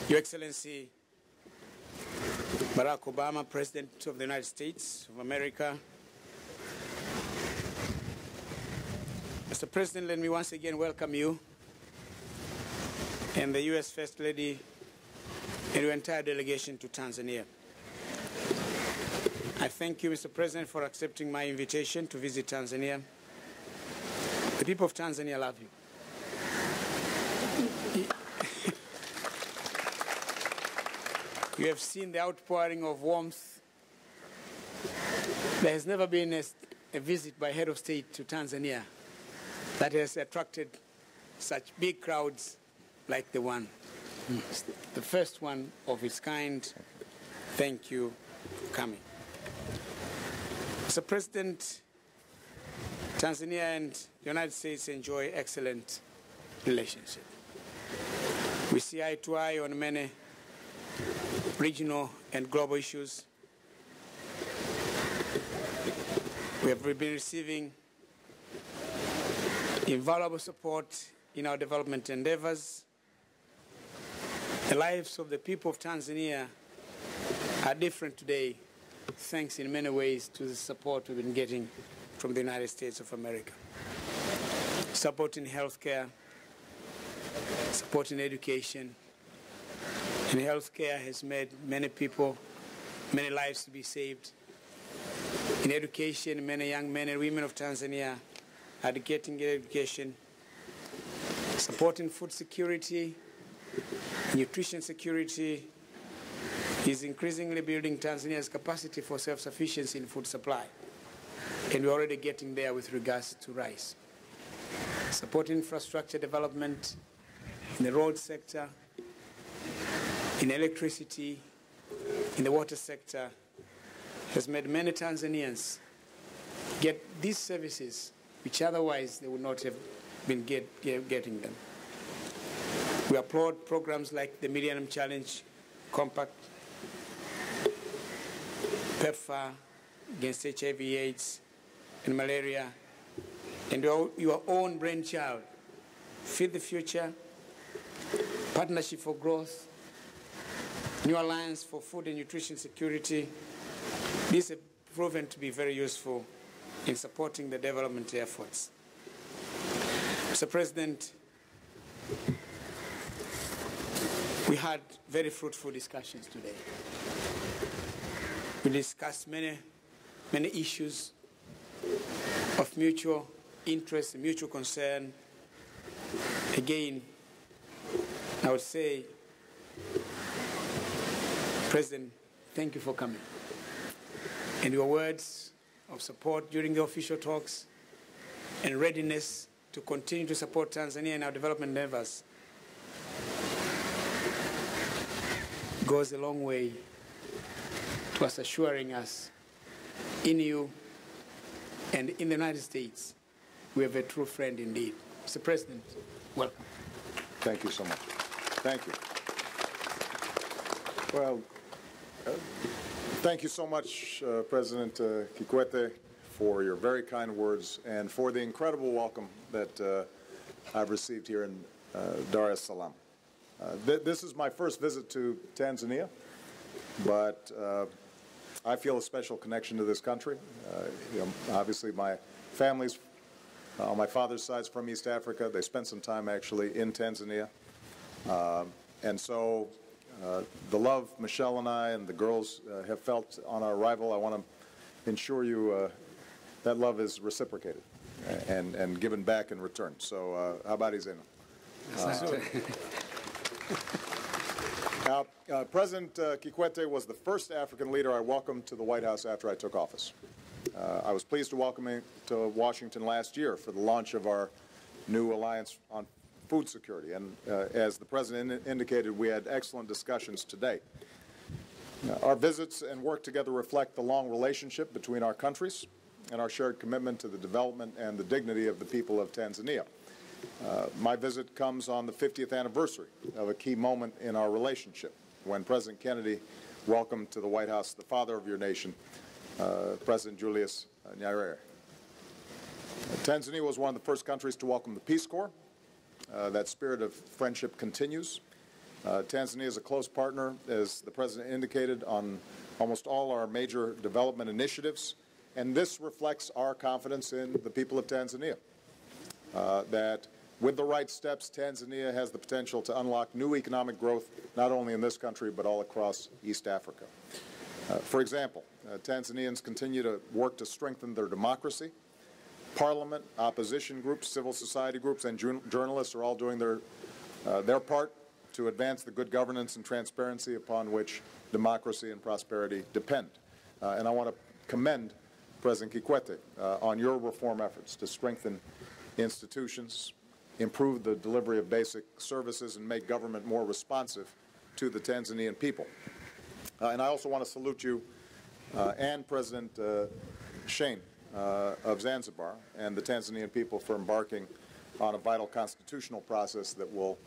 Your Excellency Barack Obama, President of the United States of America. Mr. President, let me once again welcome you and the U.S. First Lady and your entire delegation to Tanzania. I thank you, Mr. President, for accepting my invitation to visit Tanzania. The people of Tanzania love you. You have seen the outpouring of warmth. There has never been a visit by head of state to Tanzania that has attracted such big crowds like the one. The first one of its kind. Thank you for coming. Mr. President, Tanzania and the United States enjoy excellent relationship. We see eye to eye on many regional and global issues. We have been receiving invaluable support in our development endeavors. The lives of the people of Tanzania are different today, thanks in many ways to the support we've been getting from the United States of America. Support in healthcare, support in education. And healthcare has made many people, many lives to be saved. In education, many young men and women of Tanzania are getting education. Supporting food security, nutrition security is increasingly building Tanzania's capacity for self-sufficiency in food supply. And we're already getting there with regards to rice. Supporting infrastructure development in the road sector, in electricity, in the water sector, has made many Tanzanians get these services which otherwise they would not have been getting them. We applaud programs like the Millennium Challenge Compact, PEPFAR against HIV/AIDS and malaria, and your own brainchild, Feed the Future, Partnership for Growth, New Alliance for Food and Nutrition Security. These have proven to be very useful in supporting the development efforts. Mr. President, we had very fruitful discussions today. We discussed many issues of mutual interest and mutual concern. Again, I would say, President, thank you for coming. And your words of support during the official talks and readiness to continue to support Tanzania in our development endeavors goes a long way to us assuring us in you and in the United States we have a true friend indeed. Mr. President, welcome. Thank you so much. Thank you. Well, thank you so much, President Kikwete, for your very kind words and for the incredible welcome that I've received here in Dar es Salaam. This is my first visit to Tanzania, but I feel a special connection to this country. Obviously, my family's on my father's side is from East Africa. They spent some time actually in Tanzania, and so the love Michelle and I and the girls have felt on our arrival, I want to ensure you that love is reciprocated and given back in return. So, habari zenu. Now, President Kikwete was the first African leader I welcomed to the White House after I took office. I was pleased to welcome him to Washington last year for the launch of our new alliance on food security. And as the President indicated, we had excellent discussions today. Our visits and work together reflect the long relationship between our countries and our shared commitment to the development and the dignity of the people of Tanzania. My visit comes on the 50th anniversary of a key moment in our relationship, when President Kennedy welcomed to the White House the father of your nation, President Julius Nyerere. Tanzania was one of the first countries to welcome the Peace Corps. That spirit of friendship continues, Tanzania is a close partner, as the President indicated, on almost all our major development initiatives, and this reflects our confidence in the people of Tanzania, that with the right steps, Tanzania has the potential to unlock new economic growth, not only in this country, but all across East Africa. For example, Tanzanians continue to work to strengthen their democracy. Parliament, opposition groups, civil society groups, and journalists are all doing their part to advance the good governance and transparency upon which democracy and prosperity depend. And I want to commend President Kikwete on your reform efforts to strengthen institutions, improve the delivery of basic services, and make government more responsive to the Tanzanian people. And I also want to salute you and President Shein of Zanzibar and the Tanzanian people for embarking on a vital constitutional process that will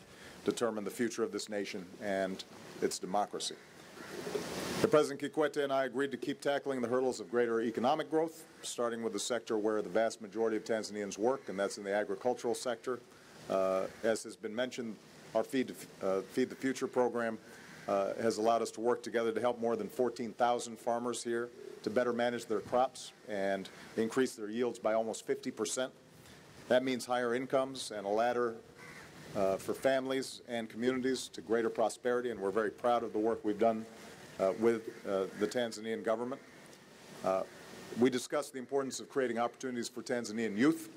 determine the future of this nation and its democracy. The President Kikwete and I agreed to keep tackling the hurdles of greater economic growth, starting with the sector where the vast majority of Tanzanians work, and that's in the agricultural sector. As has been mentioned, our Feed the Future program has allowed us to work together to help more than 14,000 farmers here to better manage their crops and increase their yields by almost 50%. That means higher incomes and a ladder for families and communities to greater prosperity, and we're very proud of the work we've done with the Tanzanian government. We discussed the importance of creating opportunities for Tanzanian youth,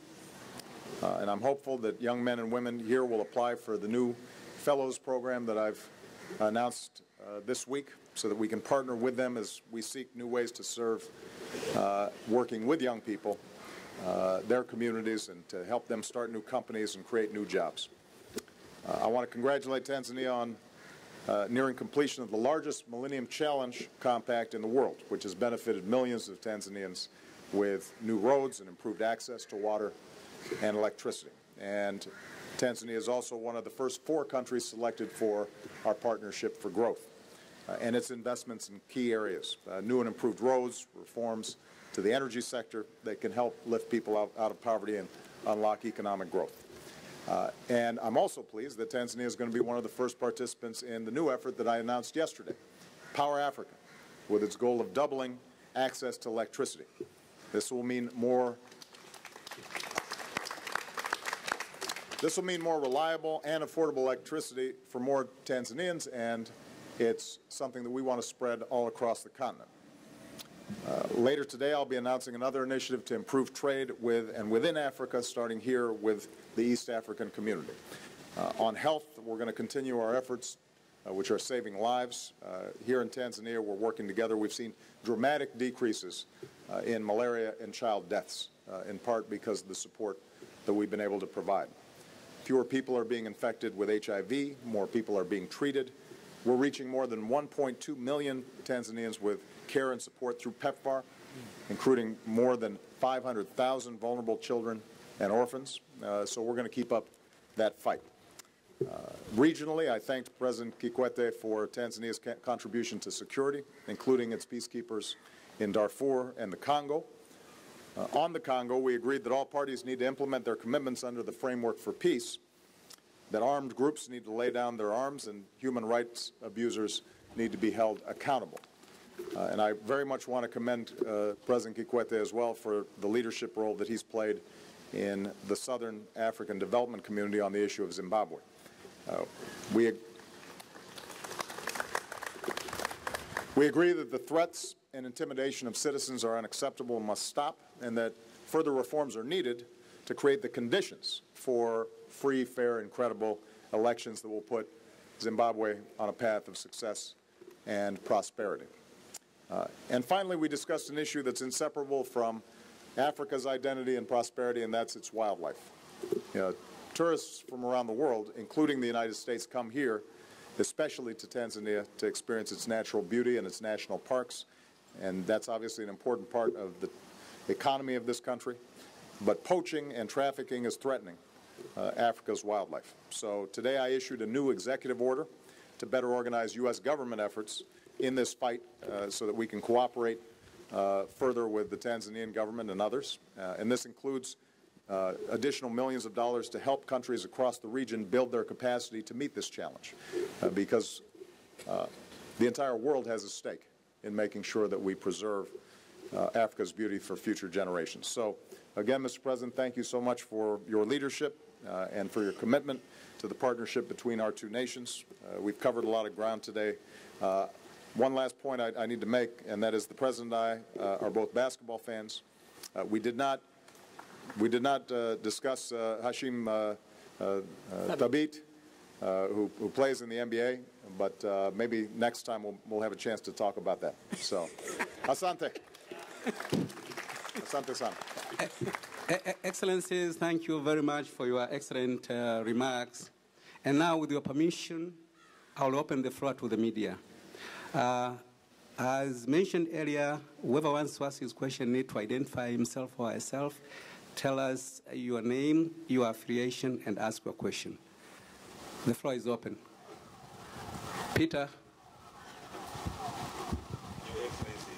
and I'm hopeful that young men and women here will apply for the new Fellows program that I've announced this week, so that we can partner with them as we seek new ways to serve working with young people, their communities, and to help them start new companies and create new jobs. I want to congratulate Tanzania on nearing completion of the largest Millennium Challenge compact in the world, which has benefited millions of Tanzanians with new roads and improved access to water and electricity. And Tanzania is also one of the first 4 countries selected for our Partnership for Growth and its investments in key areas, new and improved roads, reforms to the energy sector that can help lift people out of poverty and unlock economic growth. And I'm also pleased that Tanzania is going to be one of the first participants in the new effort that I announced yesterday, Power Africa, with its goal of doubling access to electricity. This will mean more reliable and affordable electricity for more Tanzanians, and it's something that we want to spread all across the continent. Later today, I'll be announcing another initiative to improve trade with and within Africa, starting here with the East African community. On health, we're going to continue our efforts, which are saving lives. Here in Tanzania, we're working together. We've seen dramatic decreases in malaria and child deaths, in part because of the support that we've been able to provide. Fewer people are being infected with HIV. More people are being treated. We're reaching more than 1.2 million Tanzanians with care and support through PEPFAR, including more than 500,000 vulnerable children and orphans. So we're going to keep up that fight. Regionally, I thanked President Kikwete for Tanzania's contribution to security, including its peacekeepers in Darfur and the Congo. On the Congo, we agreed that all parties need to implement their commitments under the framework for peace, that armed groups need to lay down their arms, and human rights abusers need to be held accountable. And I very much want to commend President Kikwete as well for the leadership role that he's played in the Southern African Development Community on the issue of Zimbabwe. We agree that the threats and intimidation of citizens are unacceptable and must stop, and that further reforms are needed to create the conditions for free, fair, and credible elections that will put Zimbabwe on a path of success and prosperity. And finally, we discussed an issue that's inseparable from Africa's identity and prosperity, and that's its wildlife. Tourists from around the world, including the United States, come here, especially to Tanzania, to experience its natural beauty and its national parks, and that's obviously an important part of the economy of this country. But poaching and trafficking is threatening Africa's wildlife. So today I issued a new executive order to better organize U.S. government efforts in this fight so that we can cooperate further with the Tanzanian government and others. And this includes additional millions of dollars to help countries across the region build their capacity to meet this challenge, because the entire world has a stake in making sure that we preserve Africa's beauty for future generations. So, again, Mr. President, thank you so much for your leadership and for your commitment to the partnership between our two nations. We've covered a lot of ground today. One last point I need to make, and that is the President and I are both basketball fans. We did not discuss Hashim Thabit, who plays in the NBA, but maybe next time we'll have a chance to talk about that. So, asante. Asante-san. Excellencies, thank you very much for your excellent remarks. And now, with your permission, I'll open the floor to the media. As mentioned earlier, whoever wants to ask his question needs to identify himself or herself, tell us your name, your affiliation, and ask your question. The floor is open. Peter. Your Excellency,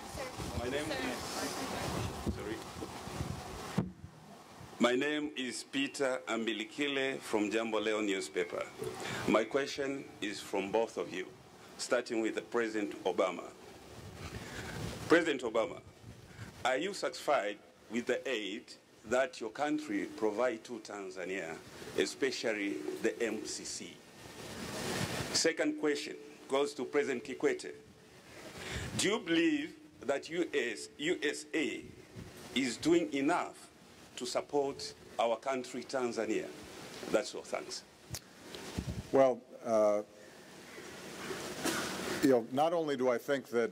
my name is Peter Ambilikile from Jambo Leo newspaper. My question is from both of you, starting with President Obama. President Obama, are you satisfied with the aid that your country provides to Tanzania, especially the MCC? Second question goes to President Kikwete. Do you believe that USA is doing enough to support our country, Tanzania? That's all. Thanks. Well, not only do I think that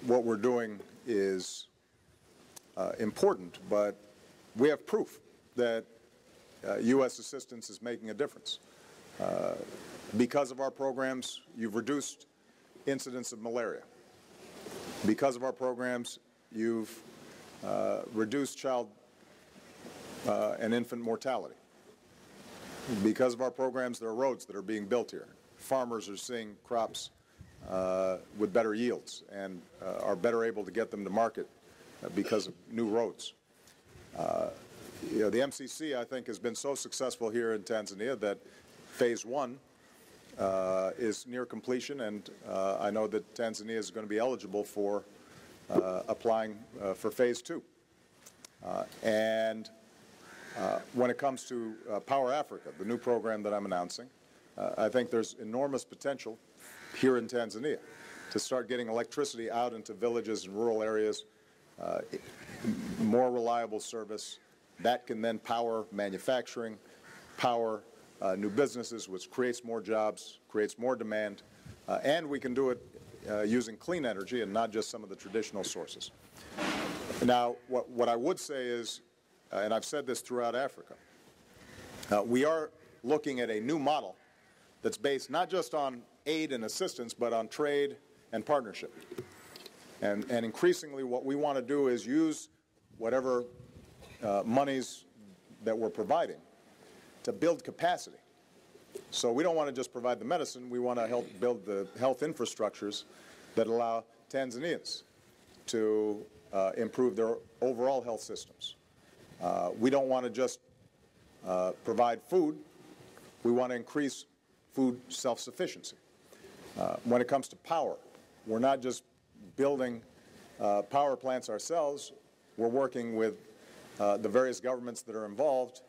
what we're doing is important, but we have proof that U.S. assistance is making a difference. Because of our programs, you've reduced incidence of malaria. Because of our programs, you've reduced child and infant mortality. Because of our programs, there are roads that are being built here. Farmers are seeing crops with better yields and are better able to get them to market because of new roads. The MCC, I think, has been so successful here in Tanzania that Phase 1 is near completion, and I know that Tanzania is going to be eligible for applying for Phase 2. When it comes to Power Africa, the new program that I'm announcing, I think there's enormous potential here in Tanzania to start getting electricity out into villages and rural areas, more reliable service that can then power manufacturing, power new businesses, which creates more jobs, creates more demand, and we can do it using clean energy and not just some of the traditional sources. Now, what I would say is, and I've said this throughout Africa, we are looking at a new model that's based not just on aid and assistance, but on trade and partnership. And increasingly what we want to do is use whatever monies that we're providing to build capacity. So we don't want to just provide the medicine, we want to help build the health infrastructures that allow Tanzanians to improve their overall health systems. We don't want to just provide food, we want to increase food self-sufficiency. When it comes to power, we're not just building power plants ourselves, we're working with the various governments that are involved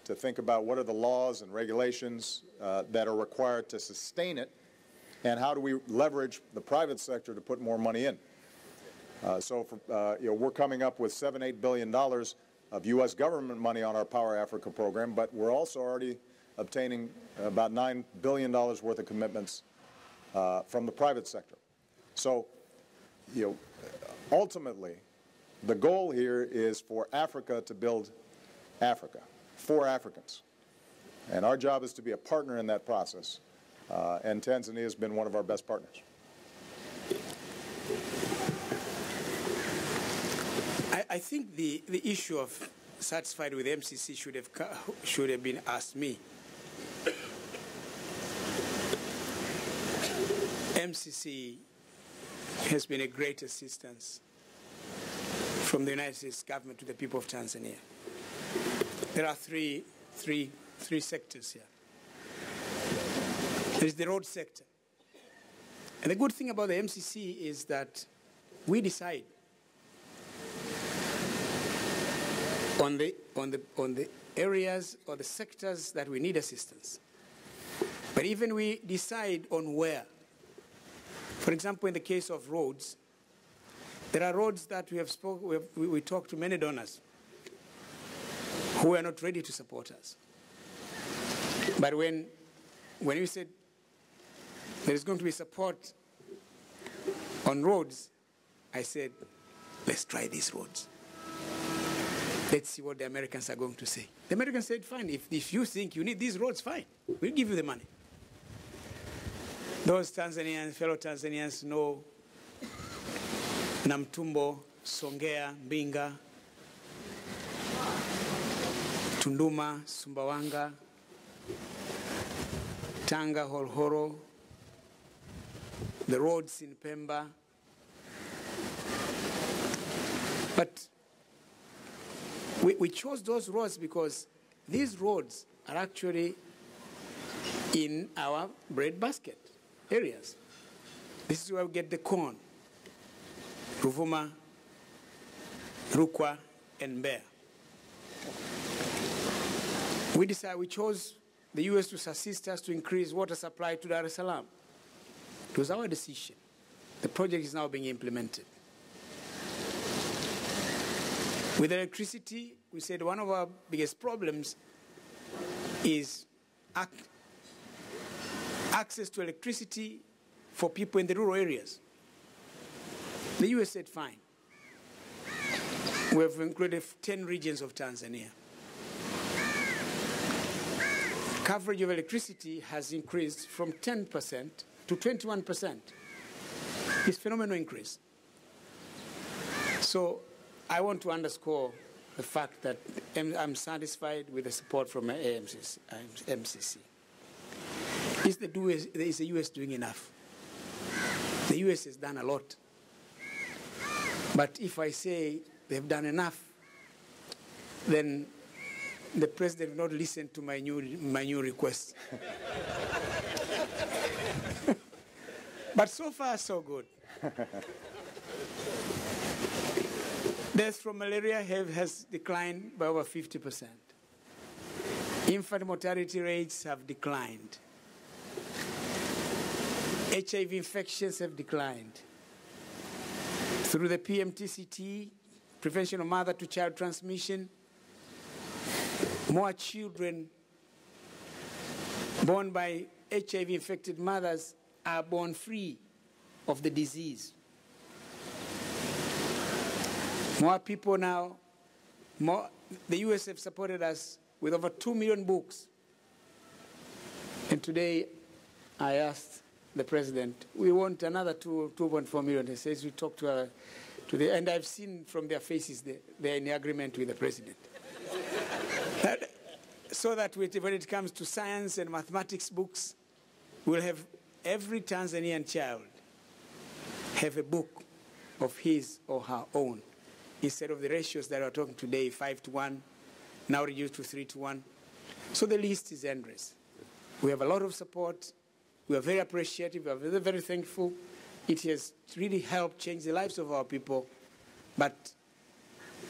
to think about what are the laws and regulations that are required to sustain it, and how do we leverage the private sector to put more money in. We're coming up with $7–8 billion of U.S. government money on our Power Africa program, but we're also already obtaining about $9 billion worth of commitments from the private sector. So, ultimately, the goal here is for Africa to build Africa for Africans. And our job is to be a partner in that process. And Tanzania has been one of our best partners. I think the issue of satisfied with MCC should have been asked me. MCC has been a great assistance from the United States government to the people of Tanzania. there are three sectors here. There is the road sector. And the good thing about the MCC is that we decide on the areas or the sectors that we need assistance. But even we decide on where. For example, in the case of roads, there are roads that we talked to many donors who are not ready to support us. But when we said there is going to be support on roads, I said, let's try these roads. Let's see what the Americans are going to say. The Americans said, fine, if you think you need these roads, fine, we'll give you the money. Those Tanzanians, fellow Tanzanians know Namtumbo, Songea, Mbinga, Tunduma, Sumbawanga, Tanga, Holhoro, the roads in Pemba. But we chose those roads because these roads are actually in our breadbasket areas. This is where we get the corn, Ruvuma, Rukwa, and Mbeya. We chose the U.S. to assist us to increase water supply to Dar es Salaam. It was our decision. The project is now being implemented. With electricity, we said one of our biggest problems is access to electricity for people in the rural areas. The U.S. said, fine. We have included 10 regions of Tanzania. Coverage of electricity has increased from 10% to 21%. It's a phenomenal increase. So I want to underscore the fact that I'm satisfied with the support from MCC. Is the U.S. doing enough? The U.S. has done a lot. But if I say they've done enough, then the president will not listen to my new request. But so far, so good. Deaths from malaria has declined by over 50%. Infant mortality rates have declined. HIV infections have declined. Through the PMTCT, prevention of mother-to-child transmission, more children born by HIV-infected mothers are born free of the disease. More people now, the U.S. have supported us with over 2 million books. And today, I asked the president, we want another 2.4 million. He says we talked to and I've seen from their faces they're in agreement with the president. So that when it comes to science and mathematics books, we'll have every Tanzanian child have a book of his or her own, instead of the ratios that are talking today, 5:1, now reduced to 3:1. So the list is endless. We have a lot of support. We are very appreciative. We are very, very thankful. It has really helped change the lives of our people. But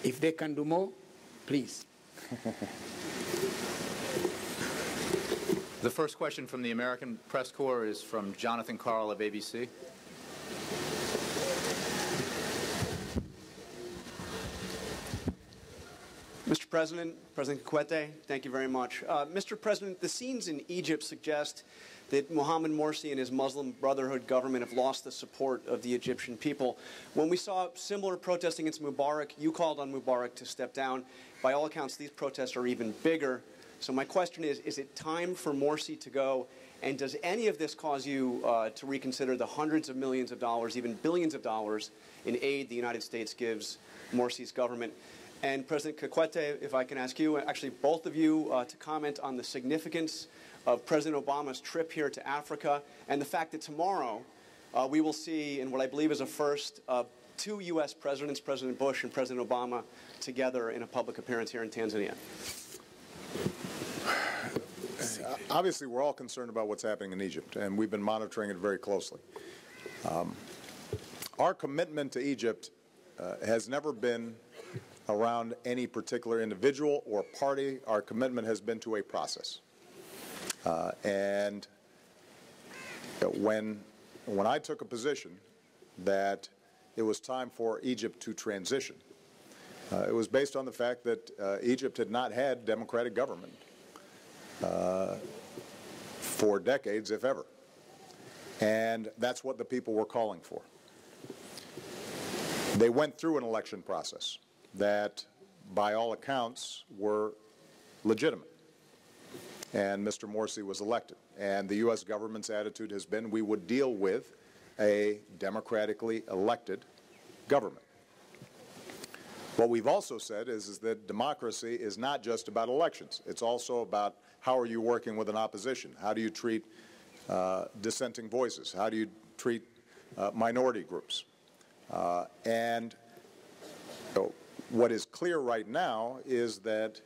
if they can do more, please. The first question from the American Press Corps is from Jonathan Carl of ABC. Mr. President, President Kikwete, thank you very much. Mr. President, the scenes in Egypt suggest that Mohammed Morsi and his Muslim Brotherhood government have lost the support of the Egyptian people. When we saw similar protests against Mubarak, you called on Mubarak to step down. By all accounts, these protests are even bigger. So my question is it time for Morsi to go? And does any of this cause you to reconsider the hundreds of millions of dollars, even billions of dollars in aid the United States gives Morsi's government? And President Kikwete, if I can ask you, actually both of you, to comment on the significance of President Obama's trip here to Africa and the fact that tomorrow we will see, in what I believe is a first, two U.S. presidents, President Bush and President Obama, together in a public appearance here in Tanzania. Obviously, we're all concerned about what's happening in Egypt, and we've been monitoring it very closely. Our commitment to Egypt has never been around any particular individual or party. Our commitment has been to a process. And when I took a position that it was time for Egypt to transition, it was based on the fact that Egypt had not had democratic government for decades, if ever. And that's what the people were calling for. They went through an election process that, by all accounts, were legitimate. And Mr. Morsi was elected. And the U.S. government's attitude has been we would deal with a democratically elected government. What we've also said is that democracy is not just about elections. It's also about how are you working with an opposition? How do you treat dissenting voices? How do you treat minority groups? And what is clear right now is that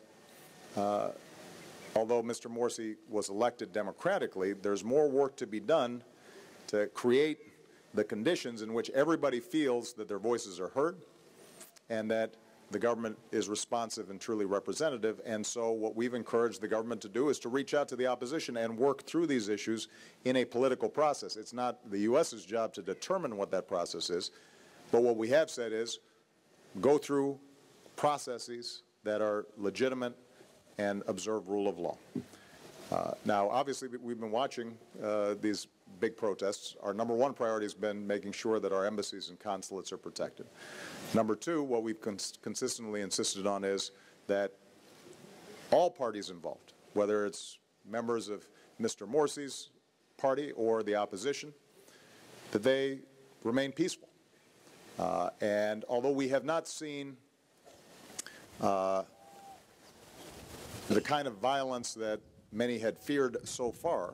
although Mr. Morsi was elected democratically, there's more work to be done to create the conditions in which everybody feels that their voices are heard and that the government is responsive and truly representative. And so what we've encouraged the government to do is to reach out to the opposition and work through these issues in a political process. It's not the U.S.'s job to determine what that process is, but what we have said is go through processes that are legitimate and observe rule of law. Now, obviously, we've been watching these big protests. Our number one priority has been making sure that our embassies and consulates are protected. Number two, what we've consistently insisted on is that all parties involved, whether it's members of Mr. Morsi's party or the opposition, that they remain peaceful. And although we have not seen the kind of violence that many had feared so far,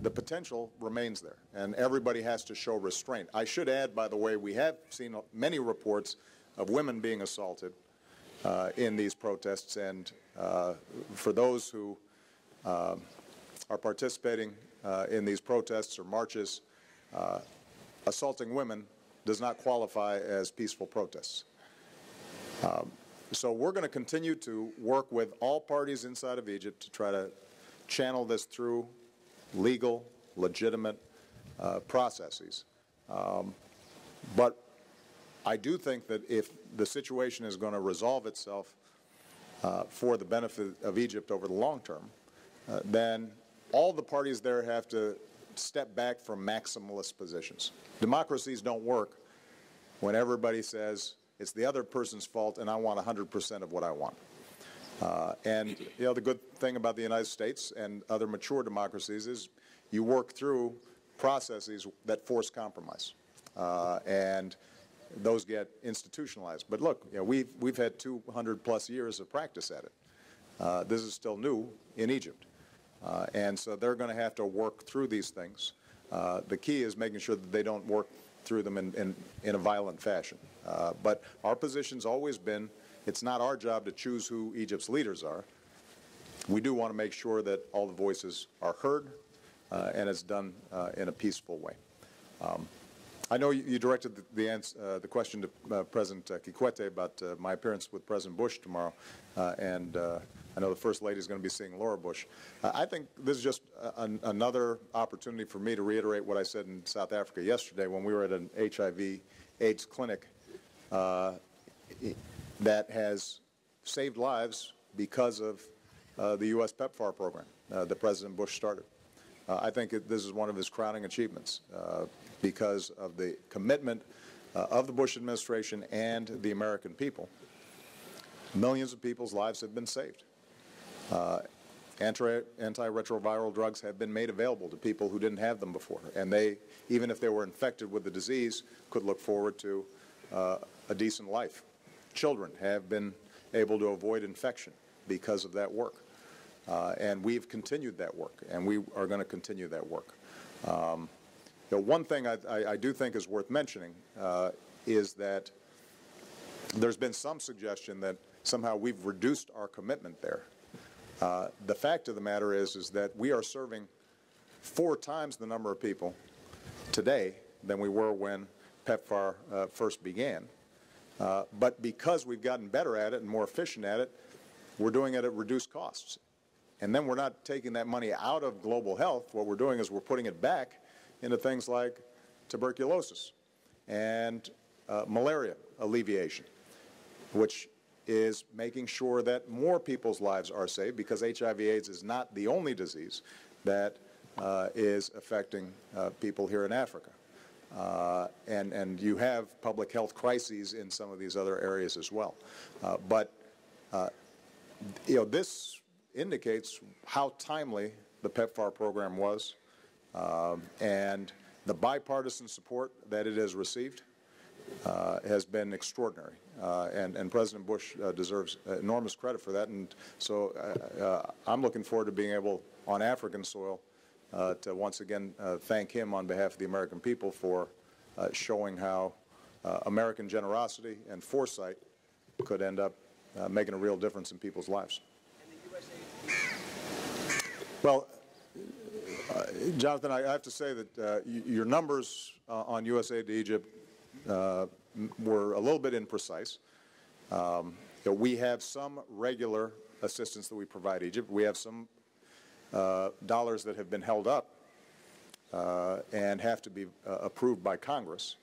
the potential remains there, and everybody has to show restraint. I should add, by the way, we have seen many reports of women being assaulted in these protests, and for those who are participating in these protests or marches, assaulting women does not qualify as peaceful protests. So we're going to continue to work with all parties inside of Egypt to try to channel this through legal, legitimate processes. But I do think that if the situation is going to resolve itself for the benefit of Egypt over the long term, then all the parties there have to step back from maximalist positions. Democracies don't work when everybody says it's the other person's fault and I want 100% of what I want. And you know, the good thing about the United States and other mature democracies is you work through processes that force compromise, and those get institutionalized. But look, you know, we've had 200+ years of practice at it. This is still new in Egypt, and so they're going to have to work through these things. The key is making sure that they don't work through them in a violent fashion. But our position's always been, it's not our job to choose who Egypt's leaders are. We do want to make sure that all the voices are heard, and it's done in a peaceful way. I know you directed the question to President Kikwete about my appearance with President Bush tomorrow, and I know the First Lady is going to be seeing Laura Bush. I think this is just another opportunity for me to reiterate what I said in South Africa yesterday when we were at an HIV/AIDS clinic that has saved lives because of the U.S. PEPFAR program that President Bush started. I think this is one of his crowning achievements because of the commitment of the Bush administration and the American people. Millions of people's lives have been saved. Antiretroviral drugs have been made available to people who didn't have them before, and they, even if they were infected with the disease, could look forward to a decent life. Children have been able to avoid infection because of that work. And we've continued that work, and we are going to continue that work. One thing I do think is worth mentioning is that there's been some suggestion that somehow we've reduced our commitment there. The fact of the matter is that we are serving 4 times the number of people today than we were when PEPFAR first began. But because we've gotten better at it and more efficient at it, we're doing it at reduced costs. And then we're not taking that money out of global health. What we're doing is we're putting it back into things like tuberculosis and malaria alleviation, which is making sure that more people's lives are saved, because HIV/AIDS is not the only disease that is affecting people here in Africa. And you have public health crises in some of these other areas as well. But this indicates how timely the PEPFAR program was, and the bipartisan support that it has received has been extraordinary. And President Bush deserves enormous credit for that. And so I'm looking forward to being able, on African soil, to once again thank him on behalf of the American people for showing how American generosity and foresight could end up making a real difference in people's lives. Well, Jonathan, I have to say that your numbers on USAID to Egypt were a little bit imprecise. We have some regular assistance that we provide Egypt. We have some dollars that have been held up and have to be approved by Congress.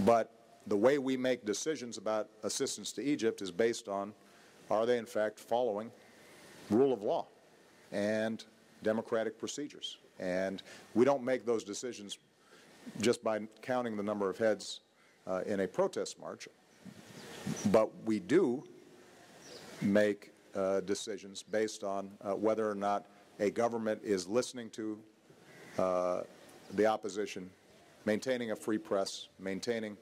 But the way we make decisions about assistance to Egypt is based on, are they in fact following rule of law and democratic procedures? And we don't make those decisions just by counting the number of heads in a protest march, but we do make decisions based on whether or not a government is listening to the opposition, maintaining a free press, maintaining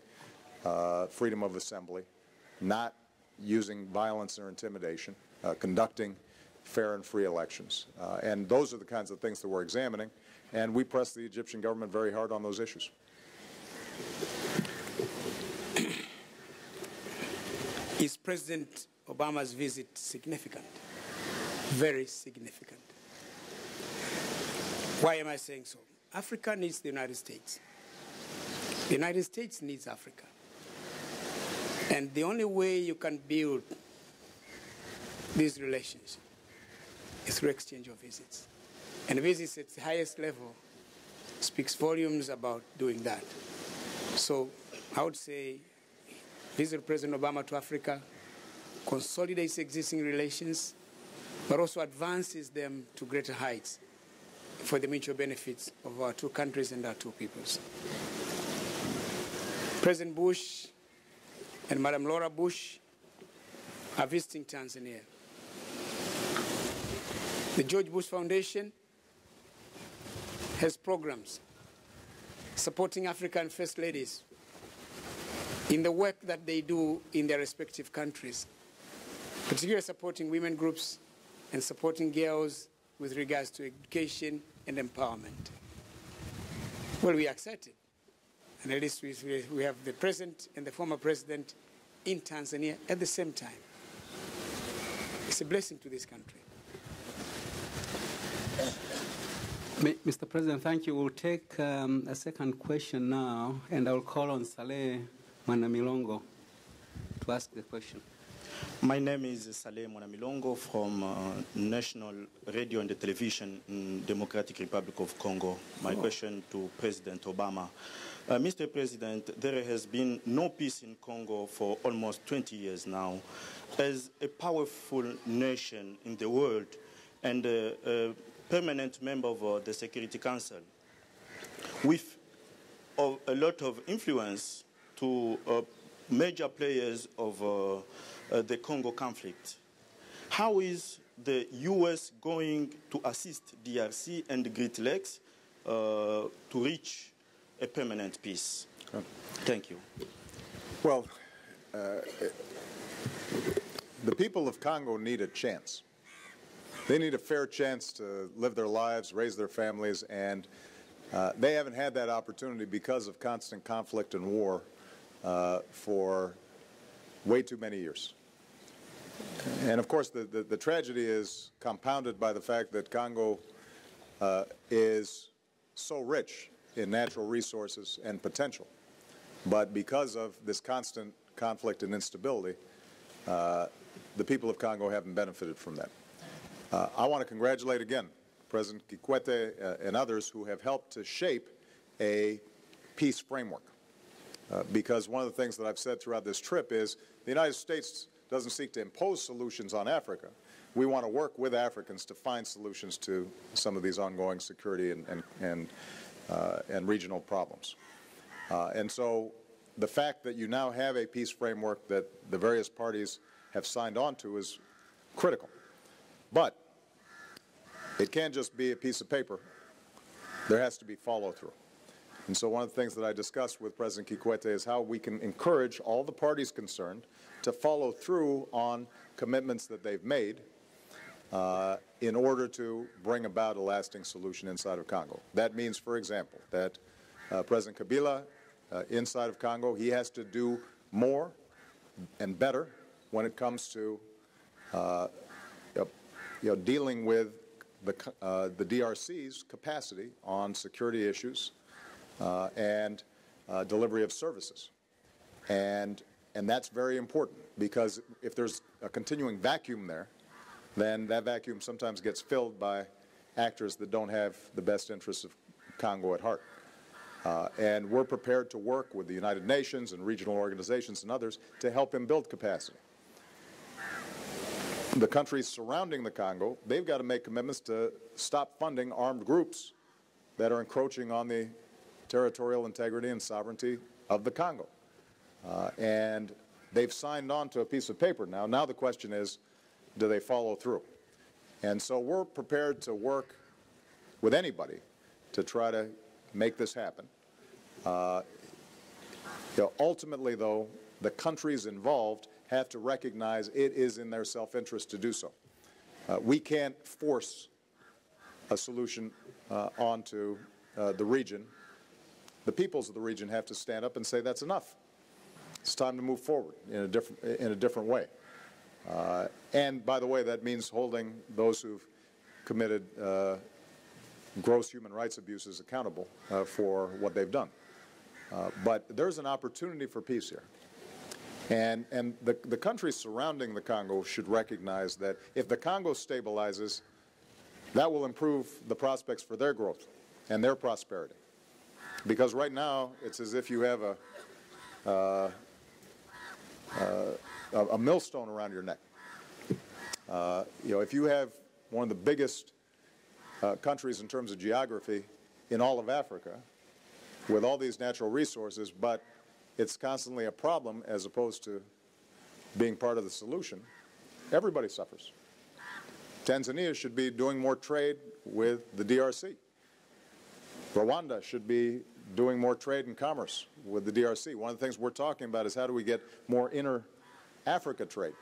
freedom of assembly, not using violence or intimidation, conducting fair and free elections. And those are the kinds of things that we're examining, and we press the Egyptian government very hard on those issues. Is President Obama's visit significant? Very significant. Why am I saying so? Africa needs the United States. The United States needs Africa. And the only way you can build these relations is through exchange of visits. And visits at the highest level speaks volumes about doing that. So I would say visit President Obama to Africa consolidates existing relations, but also advances them to greater heights for the mutual benefits of our 2 countries and our 2 peoples. President Bush and Madam Laura Bush are visiting Tanzania. The George Bush Foundation has programs supporting African First Ladies in the work that they do in their respective countries, particularly supporting women groups and supporting girls with regards to education and empowerment. Well, we are excited. And at least we have the present and the former president in Tanzania at the same time. It's a blessing to this country. Mr. President, thank you. We'll take a second question now, and I'll call on Saleh Mwanamilongo to ask the question. My name is Salaam Mwanamilongo from National Radio and Television in Democratic Republic of Congo. My question to President Obama. Mr. President, there has been no peace in Congo for almost 20 years now. As a powerful nation in the world and a permanent member of the Security Council, with a lot of influence to major players of the Congo conflict, how is the U.S. going to assist DRC and Great Lakes to reach a permanent peace? Thank you. Well, the people of Congo need a chance. They need a fair chance to live their lives, raise their families, and they haven't had that opportunity because of constant conflict and war for way too many years. And of course, the tragedy is compounded by the fact that Congo is so rich in natural resources and potential. But because of this constant conflict and instability, the people of Congo haven't benefited from that. I want to congratulate again President Kikwete and others who have helped to shape a peace framework. Because one of the things that I've said throughout this trip is the United States doesn't seek to impose solutions on Africa. We want to work with Africans to find solutions to some of these ongoing security and regional problems. And so the fact that you now have a peace framework that the various parties have signed on to is critical. But it can't just be a piece of paper. There has to be follow-through. And so one of the things that I discussed with President Kikwete is how we can encourage all the parties concerned to follow through on commitments that they've made in order to bring about a lasting solution inside of Congo. That means, for example, that President Kabila inside of Congo, he has to do more and better when it comes to dealing with the DRC's capacity on security issues and delivery of services. And that's very important, because if there's a continuing vacuum there, then that vacuum sometimes gets filled by actors that don't have the best interests of Congo at heart. And we're prepared to work with the United Nations and regional organizations and others to help him build capacity. The countries surrounding the Congo, they've got to make commitments to stop funding armed groups that are encroaching on the territorial integrity and sovereignty of the Congo. And they've signed on to a piece of paper now. Now the question is, do they follow through? And so we're prepared to work with anybody to try to make this happen. Ultimately, though, the countries involved have to recognize it is in their self-interest to do so. We can't force a solution onto the region. The peoples of the region have to stand up and say that's enough. It's time to move forward in a different way. And by the way, that means holding those who've committed gross human rights abuses accountable for what they've done. But there's an opportunity for peace here. And the countries surrounding the Congo should recognize that if the Congo stabilizes, that will improve the prospects for their growth and their prosperity. Because right now, it's as if you have a millstone around your neck. If you have one of the biggest countries in terms of geography in all of Africa, with all these natural resources, but it's constantly a problem as opposed to being part of the solution, everybody suffers. Tanzania should be doing more trade with the DRC. Rwanda should be doing more trade and commerce with the DRC. One of the things we're talking about is how do we get more inter-Africa trade?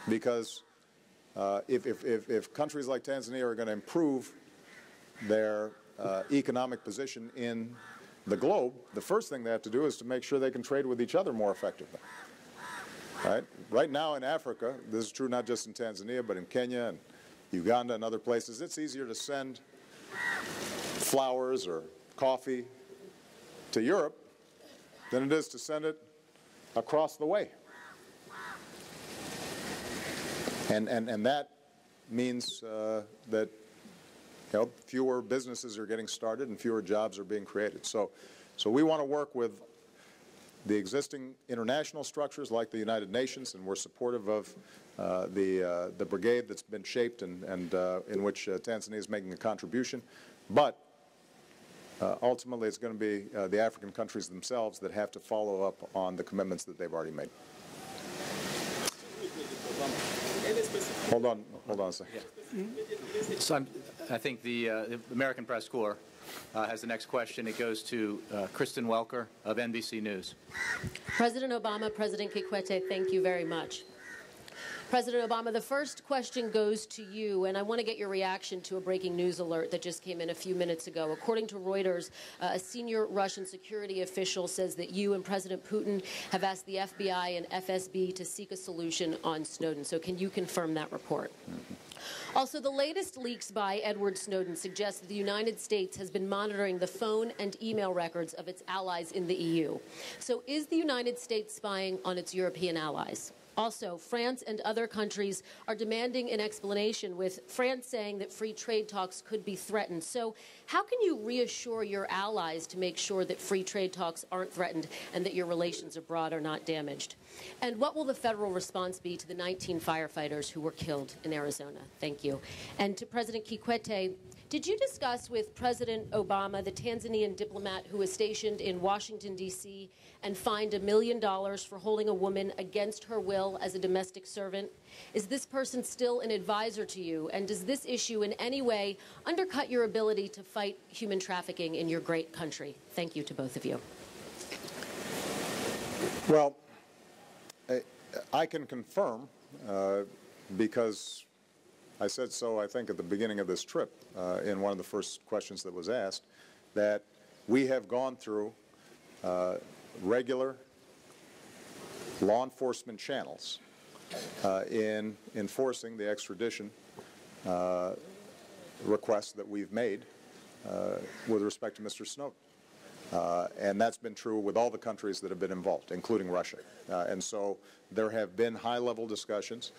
Because if countries like Tanzania are going to improve their economic position in the globe, the first thing they have to do is to make sure they can trade with each other more effectively. Right now in Africa, this is true not just in Tanzania, but in Kenya and Uganda and other places, it's easier to send flowers or coffee to Europe than it is to send it across the way. And that means that fewer businesses are getting started and fewer jobs are being created. So we want to work with the existing international structures like the United Nations, and we're supportive of the brigade that's been shaped and in which Tanzania is making a contribution. But ultimately, it's going to be the African countries themselves that have to follow up on the commitments that they've already made. Hold on a second. Yeah. So I think the American Press Corps has the next question. It goes to Kristen Welker of NBC News. President Obama, President Kikwete, thank you very much. President Obama, the first question goes to you, and I want to get your reaction to a breaking news alert that just came in a few minutes ago. According to Reuters, a senior Russian security official says that you and President Putin have asked the FBI and FSB to seek a solution on Snowden. So can you confirm that report? Also, the latest leaks by Edward Snowden suggest that the United States has been monitoring the phone and email records of its allies in the EU. So is the United States spying on its European allies? Also, France and other countries are demanding an explanation, with France saying that free trade talks could be threatened. So how can you reassure your allies to make sure that free trade talks aren't threatened and that your relations abroad are not damaged? And what will the federal response be to the 19 firefighters who were killed in Arizona? Thank you. And to President Kikwete, did you discuss with President Obama the Tanzanian diplomat who was stationed in Washington, D.C., and fined $1 million for holding a woman against her will as a domestic servant? Is this person still an advisor to you? And does this issue in any way undercut your ability to fight human trafficking in your great country? Thank you to both of you. Well, I can confirm, because I said so, I think, at the beginning of this trip, in one of the first questions that was asked, that we have gone through regular law enforcement channels in enforcing the extradition requests that we've made with respect to Mr. Snowden. And that's been true with all the countries that have been involved, including Russia. And so there have been high-level discussions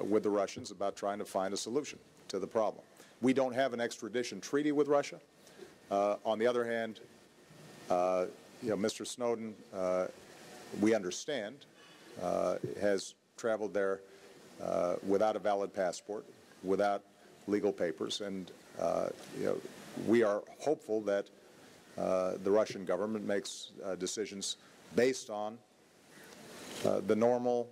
with the Russians about trying to find a solution to the problem. We don't have an extradition treaty with Russia. On the other hand, Mr. Snowden, we understand, has traveled there without a valid passport, without legal papers, and we are hopeful that the Russian government makes decisions based on the normal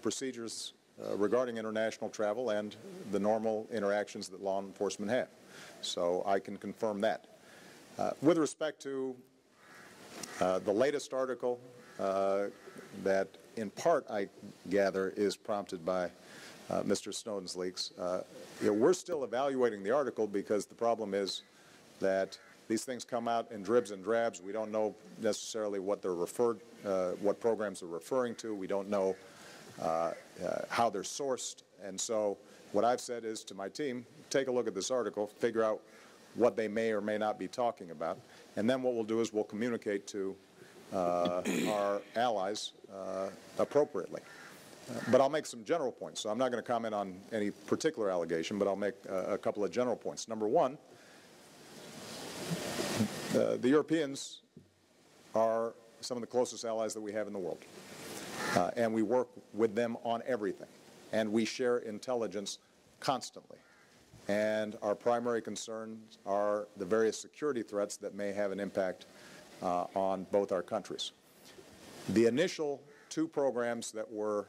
procedures regarding international travel and the normal interactions that law enforcement have. So I can confirm that. With respect to the latest article that in part, I gather, is prompted by Mr. Snowden's leaks, we're still evaluating the article because the problem is that these things come out in dribs and drabs. We don't know necessarily what they're what programs they're referring to. We don't know how they're sourced. And so what I've said is to my team, take a look at this article, figure out what they may or may not be talking about, and then what we'll do is we'll communicate to our allies appropriately. But I'll make some general points. So I'm not going to comment on any particular allegation, but I'll make a couple of general points. Number one, the Europeans are some of the closest allies that we have in the world. And we work with them on everything. And we share intelligence constantly. And our primary concerns are the various security threats that may have an impact on both our countries. The initial two programs that were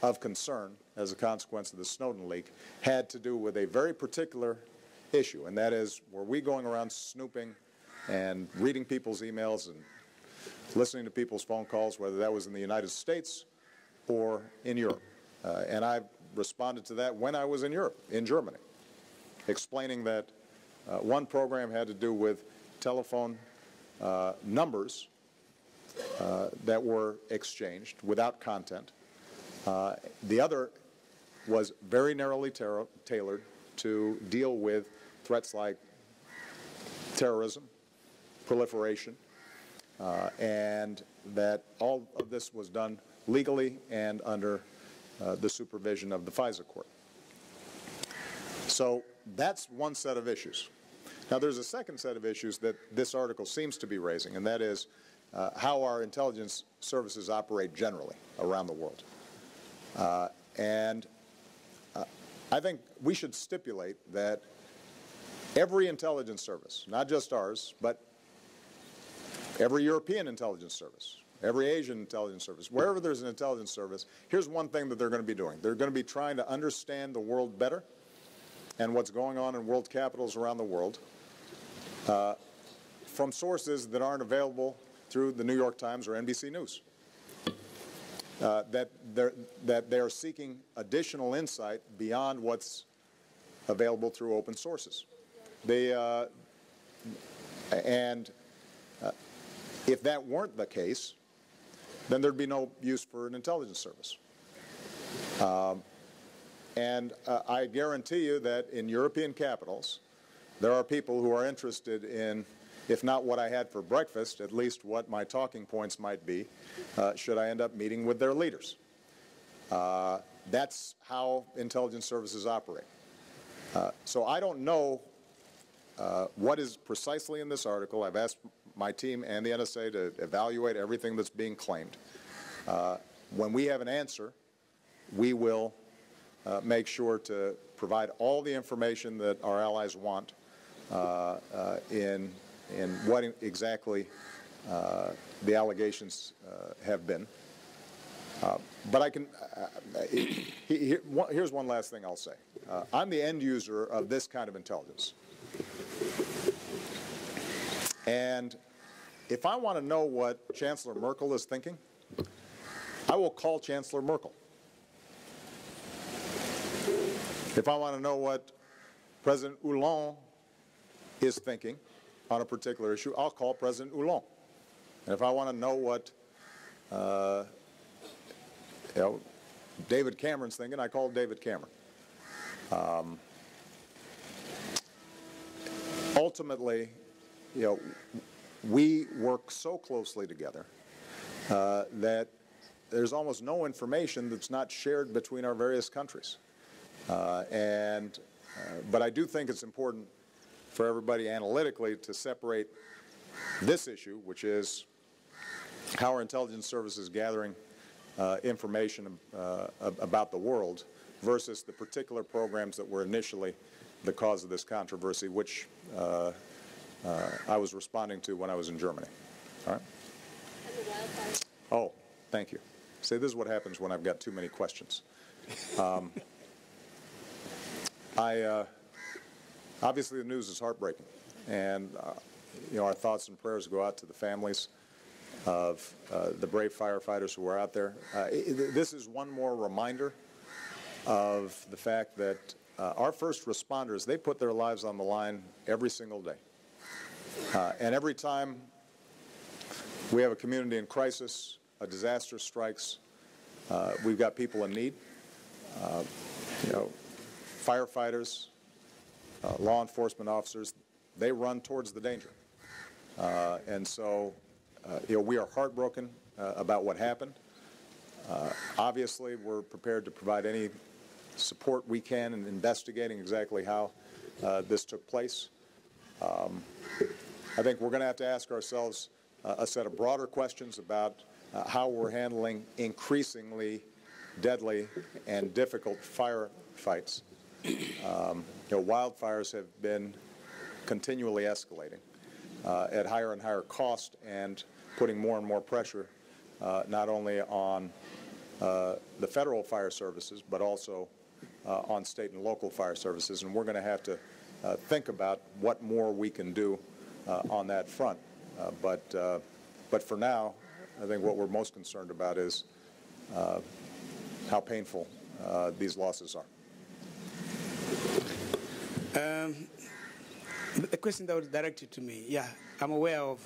of concern as a consequence of the Snowden leak had to do with a very particular issue, and that is, were we going around snooping and reading people's emails and listening to people's phone calls, whether that was in the United States or in Europe? And I responded to that when I was in Europe, in Germany, explaining that one program had to do with telephone numbers that were exchanged without content. The other was very narrowly tailored to deal with threats like terrorism, proliferation, and that all of this was done legally and under the supervision of the FISA court. So that's one set of issues. Now, there's a second set of issues that this article seems to be raising, and that is how our intelligence services operate generally around the world. And I think we should stipulate that every intelligence service, not just ours, but every European intelligence service, every Asian intelligence service, wherever there's an intelligence service, here's one thing that they're going to be doing. They're going to be trying to understand the world better and what's going on in world capitals around the world from sources that aren't available through the New York Times or NBC News. that they're seeking additional insight beyond what's available through open sources. If that weren't the case, then there'd be no use for an intelligence service. I guarantee you that in European capitals, there are people who are interested in, if not what I had for breakfast, at least what my talking points might be, should I end up meeting with their leaders. That's how intelligence services operate. So I don't know what is precisely in this article. I've asked my team and the NSA to evaluate everything that's being claimed. When we have an answer, we will make sure to provide all the information that our allies want in what exactly the allegations have been. But I can, here's one last thing I'll say. I'm the end user of this kind of intelligence. And if I want to know what Chancellor Merkel is thinking, I will call Chancellor Merkel. If I want to know what President Hollande is thinking on a particular issue, I'll call President Hollande. And if I want to know what David Cameron's thinking, I call David Cameron. Ultimately, we work so closely together that there's almost no information that's not shared between our various countries. But I do think it's important for everybody analytically to separate this issue, which is how our intelligence service is gathering information about the world, versus the particular programs that were initially the cause of this controversy, which I was responding to when I was in Germany. All right? Oh, thank you. See, this is what happens when I've got too many questions. Obviously, the news is heartbreaking, and our thoughts and prayers go out to the families of the brave firefighters who are out there. This is one more reminder of the fact that our first responders, they put their lives on the line every single day. And every time we have a community in crisis, a disaster strikes, we've got people in need. Firefighters, law enforcement officers, they run towards the danger. And so, we are heartbroken about what happened. Obviously, we're prepared to provide any support we can in investigating exactly how this took place. I think we're going to have to ask ourselves a set of broader questions about how we're handling increasingly deadly and difficult firefights. Wildfires have been continually escalating at higher and higher cost and putting more and more pressure not only on the federal fire services but also on state and local fire services, and we're going to have to think about what more we can do on that front. But for now, I think what we're most concerned about is how painful these losses are. The question that was directed to me, yeah, I'm aware of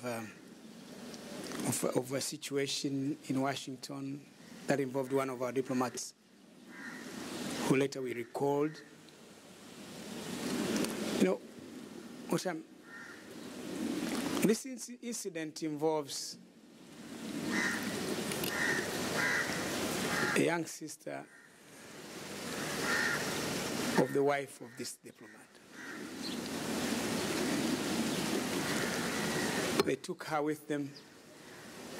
a situation in Washington that involved one of our diplomats who later we recalled. This incident involves a young sister of the wife of this diplomat. They took her with them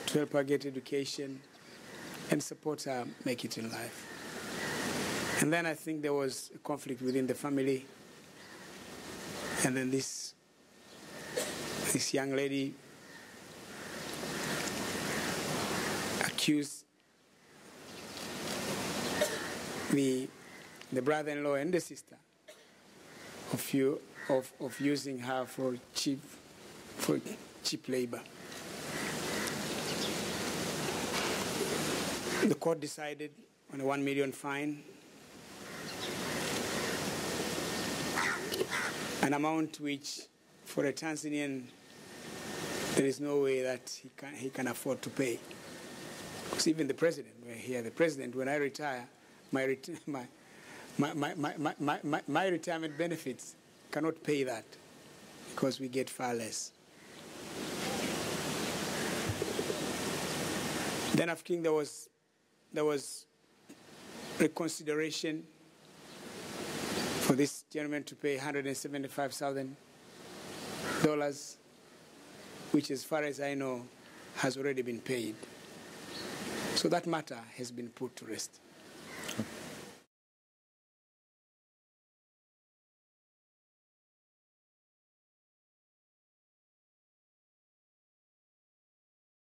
to help her get education and support her make it in life. And then I think there was a conflict within the family, and then this young lady accused the brother-in-law and the sister of using her for cheap labor. The court decided on a $1 million fine, an amount which, for a Tanzanian, there is no way that he can afford to pay. Because even the president, we're here, the president, when I retire, my retirement benefits cannot pay that because we get far less. Then after King, there was reconsideration for this gentleman to pay $175,000, which, as far as I know, has already been paid. So that matter has been put to rest.